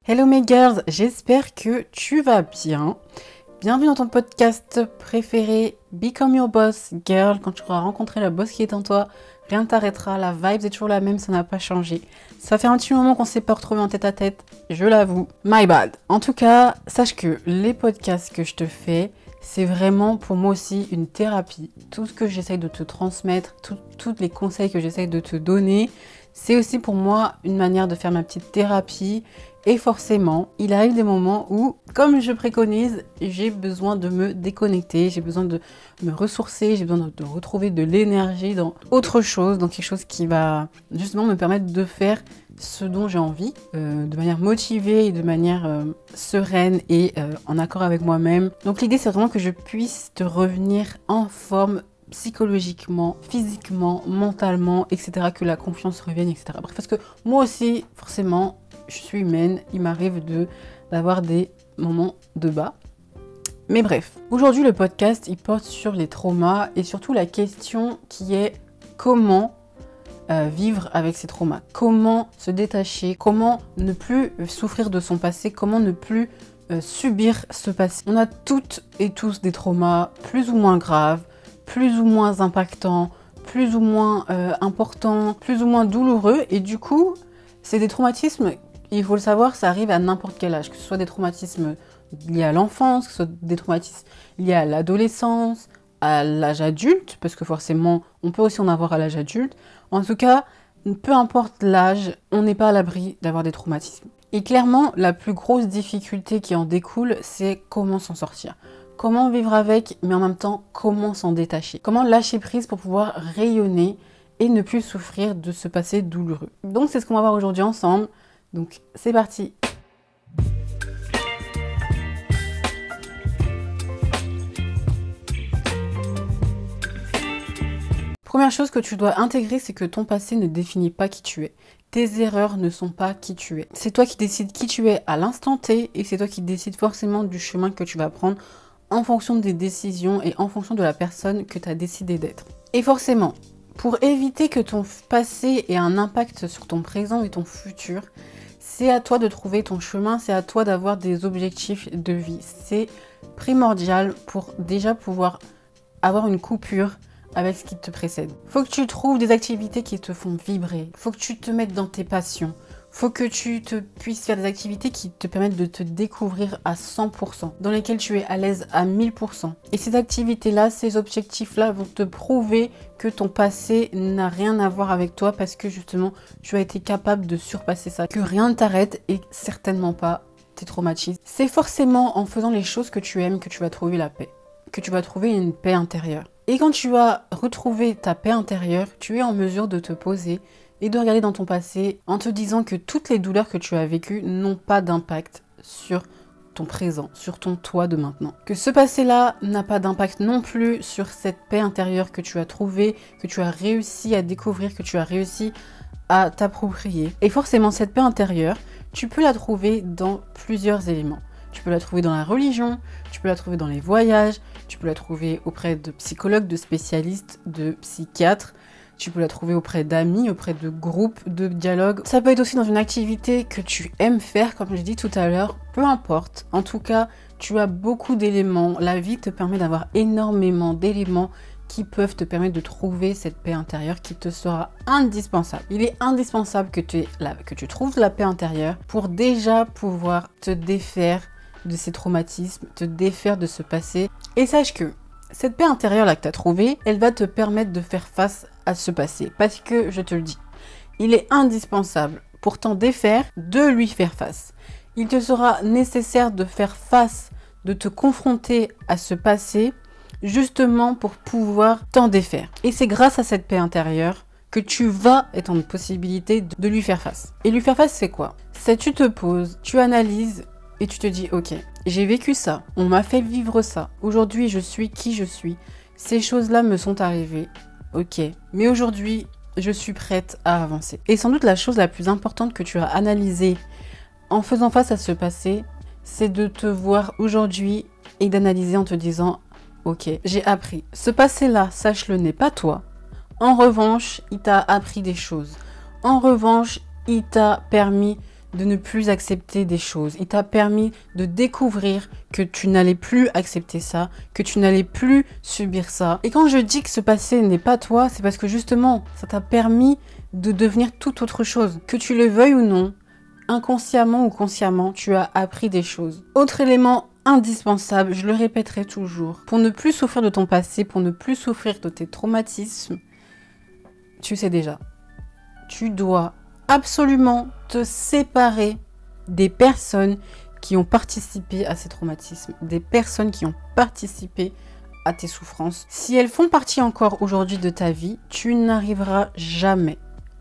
Hello mes girls, j'espère que tu vas bien. Bienvenue dans ton podcast préféré, Become Your Boss Girl. Quand tu auras rencontré le boss qui est en toi, rien ne t'arrêtera, la vibe est toujours la même, ça n'a pas changé. Ça fait un petit moment qu'on ne s'est pas retrouvé en tête à tête, je l'avoue, my bad. En tout cas, sache que les podcasts que je te fais, c'est vraiment pour moi aussi une thérapie. Tout ce que j'essaye de te transmettre, tous les conseils que j'essaye de te donner, c'est aussi pour moi une manière de faire ma petite thérapie. Et forcément, il arrive des moments où, comme je préconise, j'ai besoin de me déconnecter, j'ai besoin de me ressourcer, j'ai besoin de retrouver de l'énergie dans autre chose, dans quelque chose qui va justement me permettre de faire ce dont j'ai envie, de manière motivée et de manière sereine et en accord avec moi-même. Donc l'idée, c'est vraiment que je puisse te revenir en forme psychologiquement, physiquement, mentalement, etc. Que la confiance revienne, etc. Bref, parce que moi aussi, forcément, je suis humaine, il m'arrive d'avoir des moments de bas. Mais bref, aujourd'hui le podcast il porte sur les traumas et surtout la question qui est comment vivre avec ces traumas, comment se détacher, comment ne plus souffrir de son passé, comment ne plus subir ce passé. On a toutes et tous des traumas plus ou moins graves, plus ou moins impactants, plus ou moins importants, plus ou moins douloureux et du coup c'est des traumatismes. Il faut le savoir, ça arrive à n'importe quel âge, que ce soit des traumatismes liés à l'enfance, que ce soit des traumatismes liés à l'adolescence, à l'âge adulte, parce que forcément, on peut aussi en avoir à l'âge adulte. En tout cas, peu importe l'âge, on n'est pas à l'abri d'avoir des traumatismes. Et clairement, la plus grosse difficulté qui en découle, c'est comment s'en sortir. Comment vivre avec, mais en même temps, comment s'en détacher. Comment lâcher prise pour pouvoir rayonner et ne plus souffrir de ce passé douloureux. Donc, c'est ce qu'on va voir aujourd'hui ensemble. Donc, c'est parti! Première chose que tu dois intégrer, c'est que ton passé ne définit pas qui tu es. Tes erreurs ne sont pas qui tu es. C'est toi qui décides qui tu es à l'instant T et c'est toi qui décides forcément du chemin que tu vas prendre en fonction des décisions et en fonction de la personne que tu as décidé d'être. Et forcément, pour éviter que ton passé ait un impact sur ton présent et ton futur, c'est à toi de trouver ton chemin, c'est à toi d'avoir des objectifs de vie. C'est primordial pour déjà pouvoir avoir une coupure avec ce qui te précède. Faut que tu trouves des activités qui te font vibrer. Faut que tu te mettes dans tes passions. Faut que tu puisses faire des activités qui te permettent de te découvrir à 100%, dans lesquelles tu es à l'aise à 1000%. Et ces activités-là, ces objectifs-là vont te prouver que ton passé n'a rien à voir avec toi parce que justement, tu as été capable de surpasser ça, que rien ne t'arrête et certainement pas tes traumatismes. C'est forcément en faisant les choses que tu aimes que tu vas trouver la paix, que tu vas trouver une paix intérieure. Et quand tu vas retrouver ta paix intérieure, tu es en mesure de te poser et de regarder dans ton passé en te disant que toutes les douleurs que tu as vécues n'ont pas d'impact sur ton présent, sur ton toi de maintenant. Que ce passé-là n'a pas d'impact non plus sur cette paix intérieure que tu as trouvée, que tu as réussi à découvrir, que tu as réussi à t'approprier. Et forcément, cette paix intérieure, tu peux la trouver dans plusieurs éléments. Tu peux la trouver dans la religion, tu peux la trouver dans les voyages, tu peux la trouver auprès de psychologues, de spécialistes, de psychiatres, tu peux la trouver auprès d'amis, auprès de groupes de dialogue. Ça peut être aussi dans une activité que tu aimes faire, comme je dis tout à l'heure, peu importe. En tout cas, tu as beaucoup d'éléments. La vie te permet d'avoir énormément d'éléments qui peuvent te permettre de trouver cette paix intérieure qui te sera indispensable. Il est indispensable que tu trouves la paix intérieure pour déjà pouvoir te défaire de ces traumatismes, te défaire de ce passé. Et sache que cette paix intérieure-là que tu as trouvée, elle va te permettre de faire face à ce passé. Parce que, je te le dis, il est indispensable pour t'en défaire de lui faire face. Il te sera nécessaire de faire face, de te confronter à ce passé, justement pour pouvoir t'en défaire. Et c'est grâce à cette paix intérieure que tu vas être en possibilité de lui faire face. Et lui faire face, c'est quoi? C'est tu te poses, tu analyses et tu te dis, ok, j'ai vécu ça, on m'a fait vivre ça. Aujourd'hui, je suis qui je suis. Ces choses-là me sont arrivées, ok. Mais aujourd'hui, je suis prête à avancer. Et sans doute la chose la plus importante que tu as analysée en faisant face à ce passé, c'est de te voir aujourd'hui et d'analyser en te disant, ok, j'ai appris. Ce passé-là, sache-le, n'est pas toi. En revanche, il t'a appris des choses. En revanche, il t'a permis de ne plus accepter des choses. Il t'a permis de découvrir que tu n'allais plus accepter ça, que tu n'allais plus subir ça. Et quand je dis que ce passé n'est pas toi, c'est parce que justement, ça t'a permis de devenir tout autre chose. Que tu le veuilles ou non, inconsciemment ou consciemment, tu as appris des choses. Autre élément indispensable, je le répéterai toujours, pour ne plus souffrir de ton passé, pour ne plus souffrir de tes traumatismes, tu sais déjà, tu dois absolument te séparer des personnes qui ont participé à ces traumatismes, des personnes qui ont participé à tes souffrances. Si elles font partie encore aujourd'hui de ta vie, tu n'arriveras jamais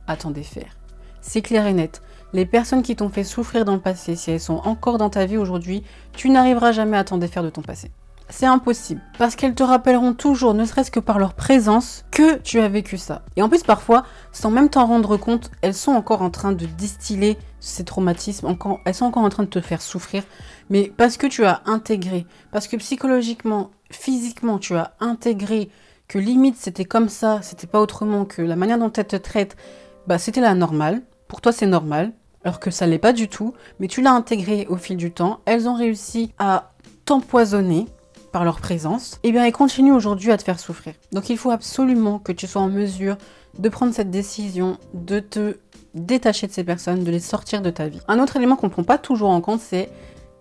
à t'en défaire. C'est clair et net. Les personnes qui t'ont fait souffrir dans le passé, si elles sont encore dans ta vie aujourd'hui, tu n'arriveras jamais à t'en défaire de ton passé. C'est impossible. Parce qu'elles te rappelleront toujours, ne serait-ce que par leur présence, que tu as vécu ça. Et en plus, parfois, sans même t'en rendre compte, elles sont encore en train de distiller ces traumatismes, elles sont encore en train de te faire souffrir. Mais parce que tu as intégré, parce que psychologiquement, physiquement, tu as intégré que limite c'était comme ça, c'était pas autrement, que la manière dont elles te traitent, bah, c'était la normale. Pour toi, c'est normal, alors que ça l'est pas du tout. Mais tu l'as intégré au fil du temps. Elles ont réussi à t'empoisonner par leur présence. Et bien, elles continuent aujourd'hui à te faire souffrir. Donc, il faut absolument que tu sois en mesure de prendre cette décision, de te détacher de ces personnes, de les sortir de ta vie. Un autre élément qu'on ne prend pas toujours en compte, c'est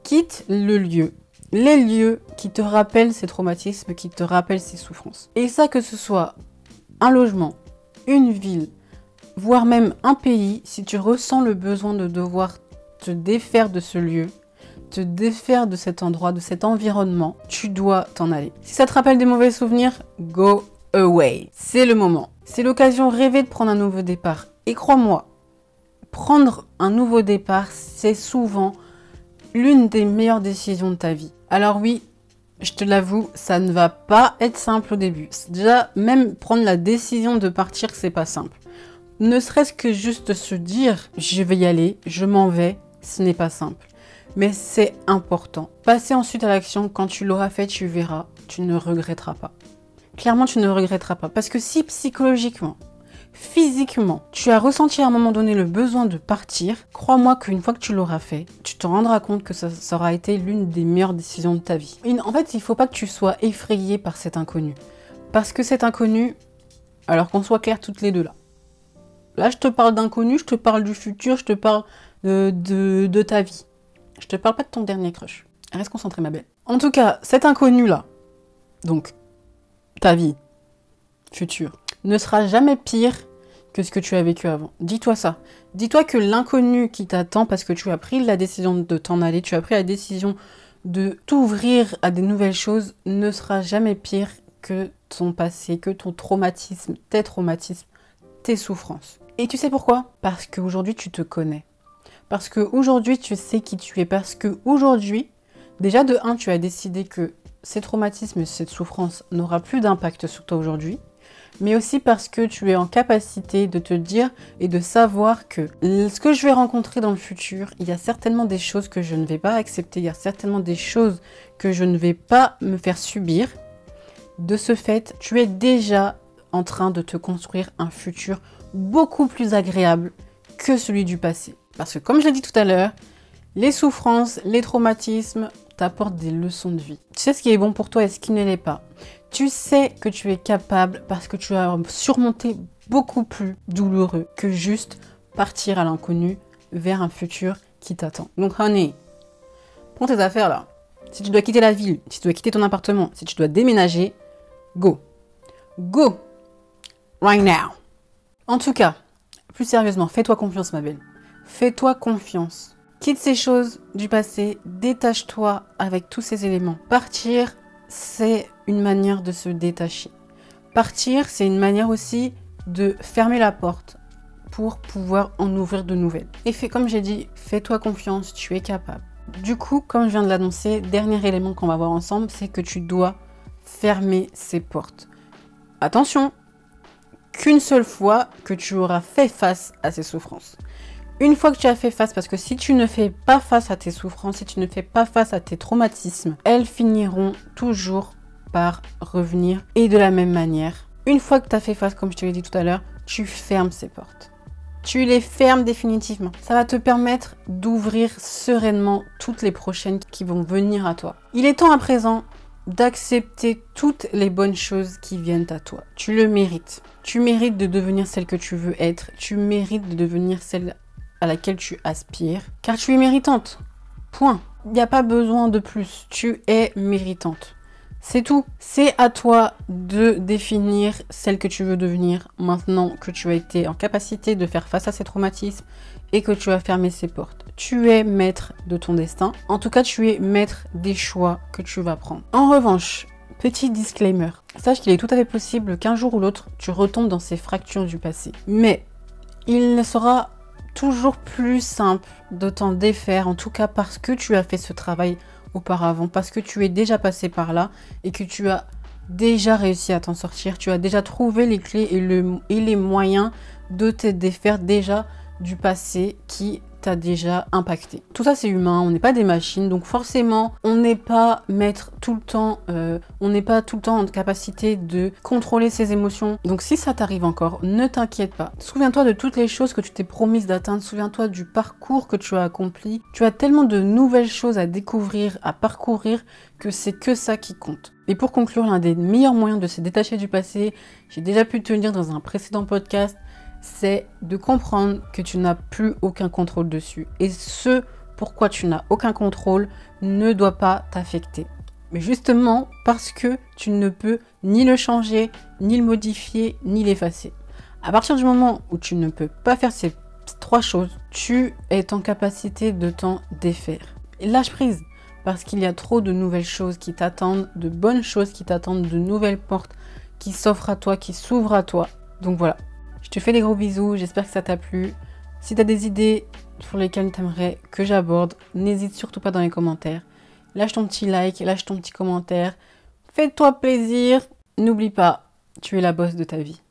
quitte le lieu. Les lieux qui te rappellent ces traumatismes, qui te rappellent ces souffrances. Et ça, que ce soit un logement, une ville, voire même un pays, si tu ressens le besoin de devoir te défaire de ce lieu, te défaire de cet endroit, de cet environnement, tu dois t'en aller. Si ça te rappelle des mauvais souvenirs, go away. C'est le moment. C'est l'occasion rêvée de prendre un nouveau départ. Et crois-moi, prendre un nouveau départ, c'est souvent l'une des meilleures décisions de ta vie. Alors oui, je te l'avoue, ça ne va pas être simple au début. Déjà, même prendre la décision de partir, c'est pas simple. Ne serait-ce que juste se dire, je vais y aller, je m'en vais, ce n'est pas simple. Mais c'est important. Passer ensuite à l'action, quand tu l'auras fait, tu verras, tu ne regretteras pas. Clairement, tu ne regretteras pas. Parce que si psychologiquement, physiquement, tu as ressenti à un moment donné le besoin de partir, crois-moi qu'une fois que tu l'auras fait, tu te rendras compte que ça aura été l'une des meilleures décisions de ta vie. En fait, il ne faut pas que tu sois effrayé par cet inconnu. Parce que cet inconnu, alors qu'on soit clairs toutes les deux là. Là, je te parle d'inconnu, je te parle du futur, je te parle de ta vie. Je te parle pas de ton dernier crush. Reste concentrée, ma belle. En tout cas, cet inconnu-là, donc ta vie future, ne sera jamais pire que ce que tu as vécu avant. Dis-toi ça. Dis-toi que l'inconnu qui t'attend, parce que tu as pris la décision de t'en aller, tu as pris la décision de t'ouvrir à des nouvelles choses, ne sera jamais pire que ton passé, que ton traumatisme, tes traumatismes, tes souffrances. Et tu sais pourquoi? Parce qu'aujourd'hui, tu te connais. Parce qu'aujourd'hui, tu sais qui tu es. Parce qu'aujourd'hui, déjà de 1, tu as décidé que ces traumatismes, cette souffrance n'aura plus d'impact sur toi aujourd'hui. Mais aussi parce que tu es en capacité de te dire et de savoir que ce que je vais rencontrer dans le futur, il y a certainement des choses que je ne vais pas accepter. Il y a certainement des choses que je ne vais pas me faire subir. De ce fait, tu es déjà en train de te construire un futur beaucoup plus agréable que celui du passé. Parce que comme je l'ai dit tout à l'heure, les souffrances, les traumatismes t'apportent des leçons de vie. Tu sais ce qui est bon pour toi et ce qui ne l'est pas. Tu sais que tu es capable parce que tu as surmonté beaucoup plus douloureux que juste partir à l'inconnu vers un futur qui t'attend. Donc honey, prends tes affaires là. Si tu dois quitter la ville, si tu dois quitter ton appartement, si tu dois déménager, go. Go. Right now. En tout cas, plus sérieusement, fais-toi confiance, ma belle. Fais-toi confiance. Quitte ces choses du passé, détache-toi avec tous ces éléments. Partir, c'est une manière de se détacher. Partir, c'est une manière aussi de fermer la porte pour pouvoir en ouvrir de nouvelles. Et comme j'ai dit, fais-toi confiance, tu es capable. Du coup, comme je viens de l'annoncer, dernier élément qu'on va voir ensemble, c'est que tu dois fermer ces portes. Attention, qu'une seule fois que tu auras fait face à ces souffrances. Une fois que tu as fait face, parce que si tu ne fais pas face à tes souffrances, si tu ne fais pas face à tes traumatismes, elles finiront toujours par revenir. Et de la même manière, une fois que tu as fait face, comme je te l'ai dit tout à l'heure, tu fermes ces portes. tu les fermes définitivement. Ça va te permettre d'ouvrir sereinement toutes les prochaines qui vont venir à toi. Il est temps à présent d'accepter toutes les bonnes choses qui viennent à toi. Tu le mérites. Tu mérites de devenir celle que tu veux être. Tu mérites de devenir celle à laquelle tu aspires. Car tu es méritante. Point. Il n'y a pas besoin de plus. Tu es méritante. C'est tout. C'est à toi de définir celle que tu veux devenir maintenant que tu as été en capacité de faire face à ces traumatismes et que tu as fermé ces portes. Tu es maître de ton destin. En tout cas, tu es maître des choix que tu vas prendre. En revanche, petit disclaimer. Sache qu'il est tout à fait possible qu'un jour ou l'autre, tu retombes dans ces fractures du passé. Mais il sera toujours plus simple de t'en défaire, en tout cas parce que tu as fait ce travail auparavant, parce que tu es déjà passé par là et que tu as déjà réussi à t'en sortir. Tu as déjà trouvé les clés et les moyens de te défaire déjà du passé qui t'a déjà impacté. Tout ça c'est humain, on n'est pas des machines, donc forcément on n'est pas maître tout le temps, on n'est pas tout le temps en capacité de contrôler ses émotions. Donc si ça t'arrive encore, ne t'inquiète pas. Souviens-toi de toutes les choses que tu t'es promise d'atteindre, souviens-toi du parcours que tu as accompli. Tu as tellement de nouvelles choses à découvrir, à parcourir, que c'est que ça qui compte. Et pour conclure, l'un des meilleurs moyens de se détacher du passé, j'ai déjà pu te le dire dans un précédent podcast, c'est de comprendre que tu n'as plus aucun contrôle dessus. Et ce pourquoi tu n'as aucun contrôle ne doit pas t'affecter. Mais justement parce que tu ne peux ni le changer, ni le modifier, ni l'effacer. À partir du moment où tu ne peux pas faire ces trois choses, tu es en capacité de t'en défaire. Et lâche prise, parce qu'il y a trop de nouvelles choses qui t'attendent, de bonnes choses qui t'attendent, de nouvelles portes qui s'offrent à toi, qui s'ouvrent à toi. Donc voilà. Je te fais des gros bisous, j'espère que ça t'a plu. Si tu as des idées sur lesquelles tu aimerais que j'aborde, n'hésite surtout pas dans les commentaires. Lâche ton petit like, lâche ton petit commentaire. Fais-toi plaisir. N'oublie pas, tu es la boss de ta vie.